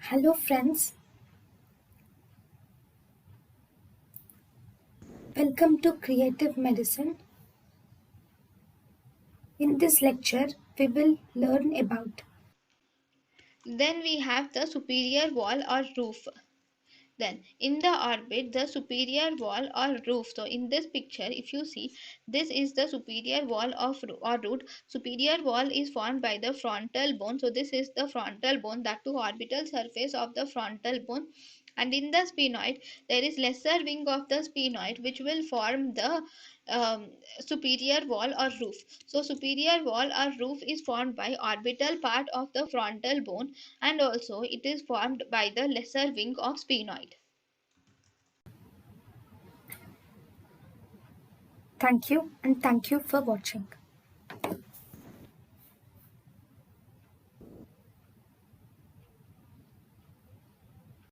Hello friends, welcome to Creative Medicine. In this lecture, we will learn about Then we have the superior wall or roof. Then in the orbit, the superior wall or roof. So in this picture, if you see, this is the superior wall of or root. Superior wall is formed by the frontal bone. So this is the frontal bone, that to orbital surface of the frontal bone. And in the sphenoid, there is lesser wing of the sphenoid which will form the superior wall or roof. So superior wall or roof is formed by orbital part of the frontal bone, and also it is formed by the lesser wing of sphenoid. thank you and thank you for watching.